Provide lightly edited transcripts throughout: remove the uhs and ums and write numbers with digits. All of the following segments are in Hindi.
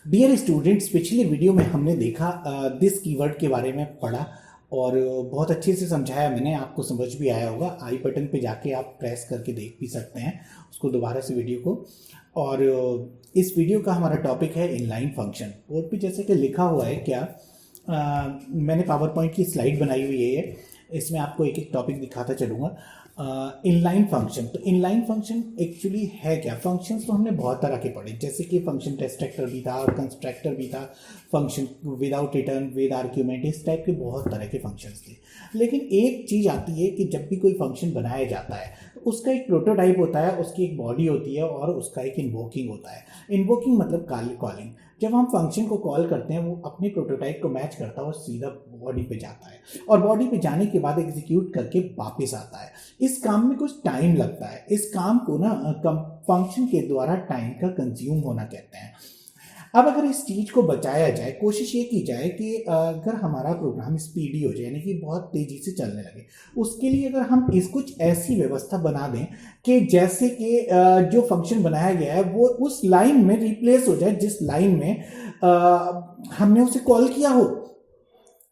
डियर स्टूडेंट्स, पिछले वीडियो में हमने देखा दिस कीवर्ड के बारे में पढ़ा और बहुत अच्छे से समझाया मैंने, आपको समझ भी आया होगा। आई बटन पे जाके आप प्रेस करके देख भी सकते हैं उसको दोबारा से वीडियो को। और इस वीडियो का हमारा टॉपिक है इनलाइन फंक्शन। बोर्ड पे जैसे कि लिखा हुआ है क्या, मैंने पावर पॉइंट की स्लाइड बनाई हुई है, इसमें आपको एक एक टॉपिक दिखाता चलूँगा। इनलाइन फंक्शन, तो इनलाइन फंक्शन एक्चुअली है क्या? फंक्शंस तो हमने बहुत तरह के पढ़े, जैसे कि फंक्शन डिस्ट्रक्टर भी था, कंस्ट्रक्टर भी था, function without return, with argument, इस टाइप के बहुत तरह के फंक्शंस थे। लेकिन एक चीज़ आती है कि जब भी कोई फंक्शन बनाया जाता है तो उसका एक प्रोटोटाइप होता है, उसकी एक बॉडी होती है और उसका एक इन्वोकिंग होता है। इन्वोकिंग मतलब कॉलिंग। जब हम फंक्शन को कॉल करते हैं वो अपने प्रोटोटाइप को मैच करता है और सीधा बॉडी पे जाता है और बॉडी पे जाने के बाद एग्जीक्यूट करके वापस आता है। इस काम में कुछ टाइम लगता है। इस काम को ना फंक्शन के द्वारा टाइम का कंज्यूम होना कहते हैं। अब अगर इस चीज़ को बचाया जाए, कोशिश ये की जाए कि अगर हमारा प्रोग्राम स्पीडी हो जाए, यानी कि बहुत तेज़ी से चलने लगे, उसके लिए अगर हम इस कुछ ऐसी व्यवस्था बना दें कि जैसे कि जो फंक्शन बनाया गया है वो उस लाइन में रिप्लेस हो जाए जिस लाइन में हमने उसे कॉल किया हो।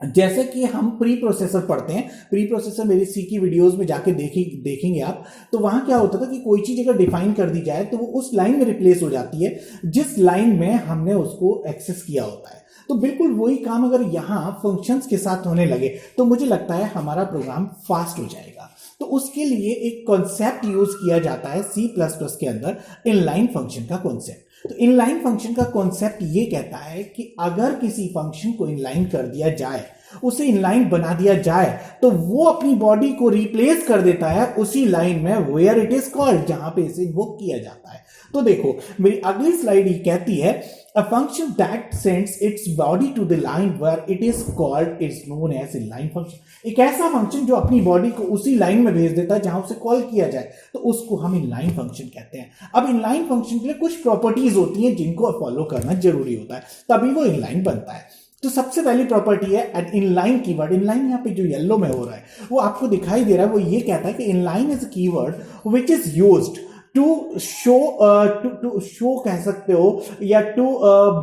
जैसे कि हम प्री प्रोसेसर पढ़ते हैं, प्री प्रोसेसर मेरी सी की वीडियोस में जाके देखेंगे आप, तो वहां क्या होता था कि कोई चीज अगर डिफाइन कर दी जाए तो वो उस लाइन में रिप्लेस हो जाती है जिस लाइन में हमने उसको एक्सेस किया होता है। तो बिल्कुल वही काम अगर यहाँ फंक्शंस के साथ होने लगे तो मुझे लगता है हमारा प्रोग्राम फास्ट हो जाएगा। तो उसके लिए एक कॉन्सेप्ट यूज किया जाता है C++ के अंदर, इनलाइन फंक्शन का कॉन्सेप्ट। तो इनलाइन फंक्शन का कॉन्सेप्ट ये कहता है कि अगर किसी फंक्शन को इनलाइन कर दिया जाए, उसे इनलाइन बना दिया जाए, तो वो अपनी बॉडी को रिप्लेस कर देता है उसी लाइन में वेयर इट इज कॉल्ड, जहां पे इसे इन्वोक किया जाता है। तो देखो मेरी अगली स्लाइड ये कहती है a function that sends its body to the line where it is called is known as inline function। एक ऐसा फंक्शन जो अपनी बॉडी को उसी लाइन में भेज देता है जहां उसे कॉल किया जाए, तो उसको हम इनलाइन फंक्शन कहते हैं। अब इनलाइन फंक्शन के लिए कुछ प्रॉपर्टीज होती हैं जिनको फॉलो करना जरूरी होता है, तभी वो इनलाइन बनता है। तो सबसे पहली प्रॉपर्टी है एन इनलाइन कीवर्ड। इनलाइन यहाँ पे जो येलो में हो रहा है वो आपको दिखाई दे रहा है, वो ये कहता है कि inline is a keyword which is used to show कह सकते हो, या to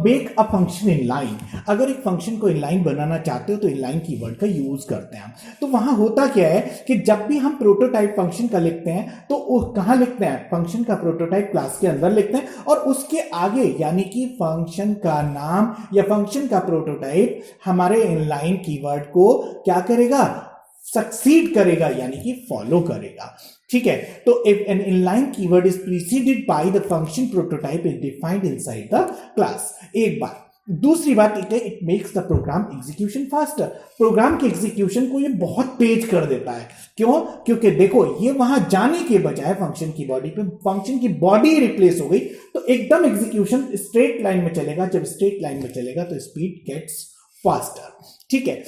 make a function in line. अगर एक फंक्शन को इनलाइन बनाना चाहते हो तो इनलाइन कीवर्ड का यूज करते हैं हम। तो वहां होता क्या है कि जब भी हम प्रोटोटाइप फंक्शन का लिखते हैं तो कहां लिखते हैं? फंक्शन का प्रोटोटाइप क्लास के अंदर लिखते हैं और उसके आगे यानी कि फंक्शन का नाम या फंक्शन का प्रोटोटाइप हमारे इनलाइन कीवर्ड को क्या करेगा? सक्सीड करेगा, यानी कि फॉलो करेगा। ठीक है, तो if an inline keyword is preceded by the function prototype is defined inside the class. एक बात। दूसरी बात it makes the program execution faster. Program के एग्जीक्यूशन को ये बहुत तेज कर देता है। क्यों? क्योंकि देखो ये वहां जाने के बजाय फंक्शन की बॉडी पे, फंक्शन की बॉडी रिप्लेस हो गई तो एकदम एग्जीक्यूशन स्ट्रेट लाइन में चलेगा। जब स्ट्रेट लाइन में चलेगा तो स्पीड गेट्स फास्टर। ठीक है,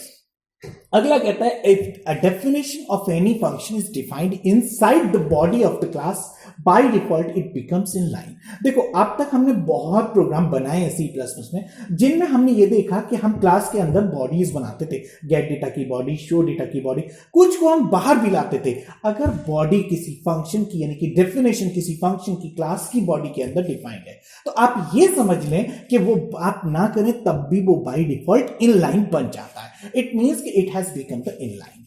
अगला कहता है if a definition of any function is defined inside the body of the class by default it becomes in line. देखो अब तक हमने बहुत प्रोग्राम बनाए हैं C++ में जिनमें हमने ये देखा कि हम क्लास के अंदर बॉडीज बनाते थे, गेट डेटा की बॉडी, शो डेटा की बॉडी, कुछ को हम बाहर भी लाते थे। अगर बॉडी किसी फंक्शन की यानी कि डेफिनेशन किसी फंक्शन की क्लास की बॉडी के अंदर डिफाइंड है तो आप ये समझ लें कि वो आप ना करें तब भी वो बाय डिफॉल्ट इन लाइन बन जाता है। इट मीन्स कि it has become the inline.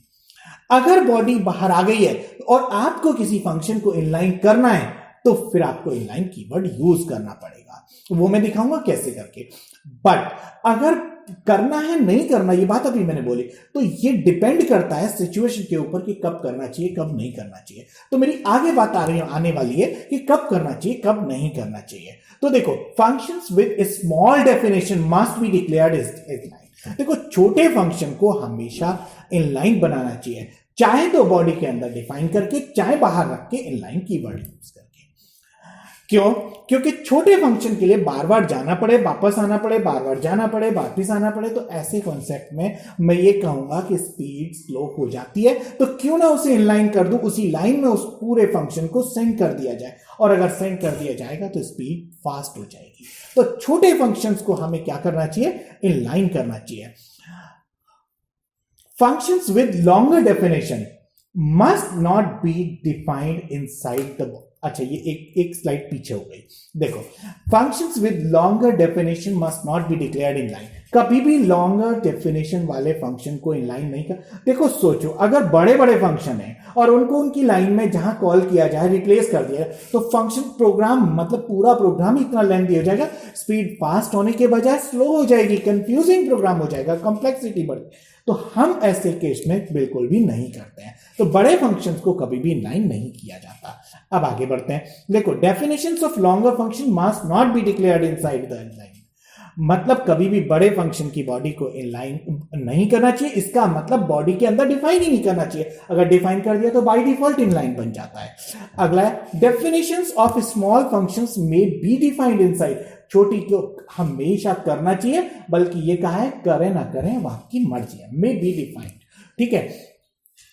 अगर बॉडी बाहर आ गई है और आपको किसी फंक्शन को इनलाइन करना है तो फिर आपको इनलाइन कीवर्ड यूज करना पड़ेगा, वो मैं दिखाऊंगा कैसे करके। बट अगर करना है नहीं करना, ये बात अभी मैंने बोली, तो ये डिपेंड करता है सिचुएशन के ऊपर कि कब करना चाहिए कब नहीं करना चाहिए। तो मेरी आगे बात आने वाली है कि कब करना चाहिए कब नहीं करना चाहिए। तो देखो functions with a small definition must be declared as line. देखो छोटे फंक्शन को हमेशा इनलाइन बनाना चाहिए, चाहे तो बॉडी के अंदर डिफाइन करके चाहे बाहर रख के इनलाइन कीवर्ड यूज करके। क्यों? क्योंकि छोटे फंक्शन के लिए बार बार जाना पड़े, वापस आना पड़े, बार बार जाना पड़े, वापस आना पड़े, तो ऐसे कॉन्सेप्ट में मैं ये कहूंगा कि स्पीड स्लो हो जाती है। तो क्यों ना उसे इनलाइन कर दूं, उसी लाइन में उस पूरे फंक्शन को सेंड कर दिया जाए, और अगर सेंड कर दिया जाएगा तो स्पीड फास्ट हो जाएगी। तो छोटे फंक्शंस को हमें क्या करना चाहिए? इनलाइन करना चाहिए। Functions with longer definition must not be defined inside the अच्छा ये एक स्लाइड पीछे हो गई। देखो, functions with longer definition must not be declared in line. कभी भी लॉन्गर डेफिनेशन वाले फंक्शन को इनलाइन नहीं कर। देखो सोचो, अगर बड़े बड़े फंक्शन हैं और उनको उनकी लाइन में जहां कॉल किया जाए रिप्लेस कर दिया तो फंक्शन प्रोग्राम मतलब पूरा प्रोग्राम इतना लेंथी हो जाएगा, स्पीड फास्ट होने के बजाय स्लो हो जाएगी, कंफ्यूजिंग प्रोग्राम हो जाएगा, कॉम्प्लेक्सिटी बढ़। तो हम ऐसे केस में बिल्कुल भी नहीं करते हैं। तो बड़े फंक्शंस को कभी भी इनलाइन नहीं किया जाता। अब आगे बढ़ते हैं। देखो, definitions of longer function must not be declared inside the inline. मतलब कभी भी बड़े फंक्शन की बॉडी को इनलाइन नहीं करना चाहिए। इसका मतलब बॉडी के अंदर डिफाइन ही नहीं करना चाहिए। अगर डिफाइन कर दिया तो बाय डिफॉल्ट इनलाइन बन जाता है। अगला, definitions of small functions may be defined inside. छोटी को हमेशा करना चाहिए, बल्कि ये कहा है करें ना करें वो आपकी मर्जी है, मे बी डिफाइंड। ठीक है,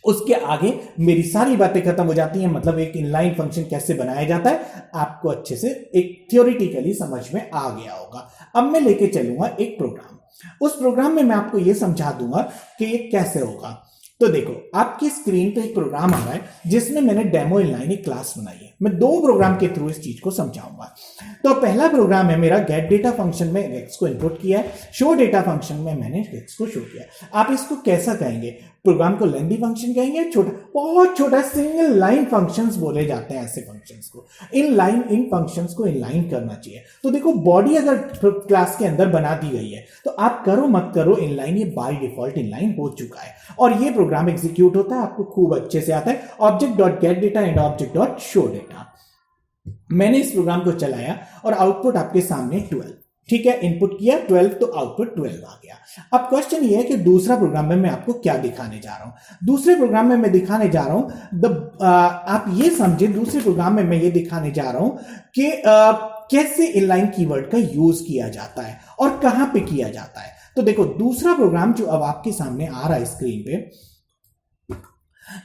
उसके आगे मेरी सारी बातें खत्म हो जाती हैं। मतलब एक इनलाइन फंक्शन कैसे बनाया जाता है आपको अच्छे से एक थियोरिटिकली समझ में आ गया होगा। अब मैं लेके चलूंगा एक प्रोग्राम। उस प्रोग्राम में मैं आपको यह समझा दूंगा कि ये कैसे होगा। तो देखो, आपकी स्क्रीन पे एक प्रोग्राम आ रहा है जिसमें मैंने डेमो इनलाइन एक क्लास बनाई है। मैं दो प्रोग्राम के थ्रू इस चीज को समझाऊंगा। तो पहला प्रोग्राम है मेरा, गेट डेटा फंक्शन में एक्स को इनपुट किया है, शो डेटा फंक्शन में मैंने एक्स को शो किया। आप इसको कैसा कहेंगे? प्रोग्राम को लेंथी फंक्शन कहेंगे, छोटा, बहुत छोटा सिंगल लाइन फंक्शंस बोले जाते हैं ऐसे फंक्शंस को। इन फंक्शंस को इनलाइन करना चाहिए। तो देखो, बॉडी अगर क्लास के अंदर बना दी गई है तो आप करो मत करो इनलाइन, ये बाय डिफॉल्ट इनलाइन हो चुका है और ये प्रोग्राम एग्जीक्यूट होता है, आपको खूब अच्छे से आता है। Object dot gate data and object dot show data. मैंने इस प्रोग्राम को चलाया और आउटपुट आपके सामने 12। ठीक है, इनपुट किया 12 तो आउटपुट 12 आ गया। अब क्वेश्चन ये है कि दूसरा प्रोग्राम में मैं आपको क्या दिखाने जा रहा हूं। दूसरे प्रोग्राम में मैं दिखाने जा रहा हूं आप ये समझे, दूसरे प्रोग्राम में मैं ये दिखाने जा रहा हूं कि कैसे इनलाइन कीवर्ड का यूज किया जाता है और कहां पे किया जाता है। तो देखो, दूसरा प्रोग्राम जो अब आपके सामने आ रहा है स्क्रीन पे,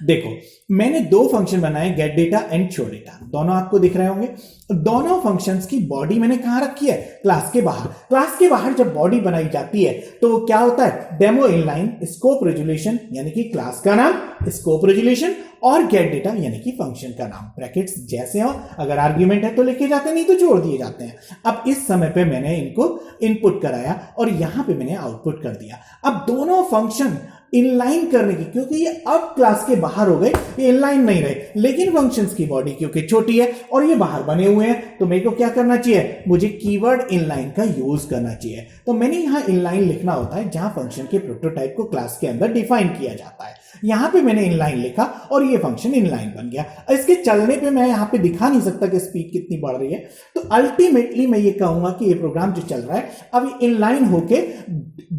देखो मैंने दो फंक्शन बनाए, gate data and show data. दोनों आपको दिख रहे होंगे। दोनों फंक्शंस की बॉडी मैंने कहां रखी है? क्लास के बाहर। क्लास के बाहर जब बॉडी बनाई जाती है तो क्या होता है? डेमो इनलाइन स्कोप रेजोल्यूशन यानी कि क्लास का नाम, स्कोप रेजोल्यूशन, और गेट डेटा यानी कि फंक्शन का नाम। ब्रैकेट्स जैसे हो, अगर आर्ग्यूमेंट है तो लिखे जाते हैं, नहीं तो छोड़ दिए जाते हैं। अब इस समय पे मैंने इनको इनपुट कराया और यहां पे मैंने आउटपुट कर दिया। अब दोनों फंक्शन इनलाइन करने की, क्योंकि ये अब क्लास के बाहर हो गए, ये इनलाइन नहीं रहे, लेकिन फंक्शंस की बॉडी क्योंकि छोटी है और ये बाहर बने हुए हैं, तो मेरे को क्या करना चाहिए? मुझे कीवर्ड इनलाइन का यूज करना चाहिए। तो मैंने यहां इनलाइन लिखना होता है जहां फंक्शन के प्रोटोटाइप को क्लास के अंदर डिफाइन किया जाता है। यहां पे मैंने इनलाइन लिखा और ये फंक्शन इनलाइन बन गया। इसके चलने पे मैं यहां पे दिखा नहीं सकता कि स्पीड कितनी बढ़ रही है। तो अल्टीमेटली मैं ये कहूंगा कि ये प्रोग्राम जो चल रहा है अब इनलाइन होके,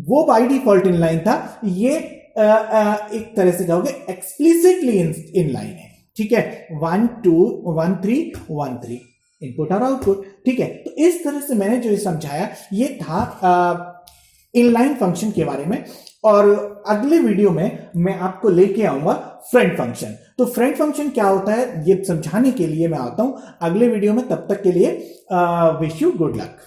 वो बाय डिफॉल्ट इनलाइन था, ये एक तरह से कहोगे एक्सप्लिसिटली इनलाइन है। ठीक है, 1 2 1 3 1 3 इनपुट और आउटपुट। ठीक है, तो इस तरह से मैंने जो समझाया ये था इनलाइन फंक्शन के बारे में। और अगले वीडियो में मैं आपको लेके आऊंगा फ्रेंड फंक्शन। तो फ्रेंड फंक्शन क्या होता है ये समझाने के लिए मैं आता हूं अगले वीडियो में। तब तक के लिए विश यू गुड लक।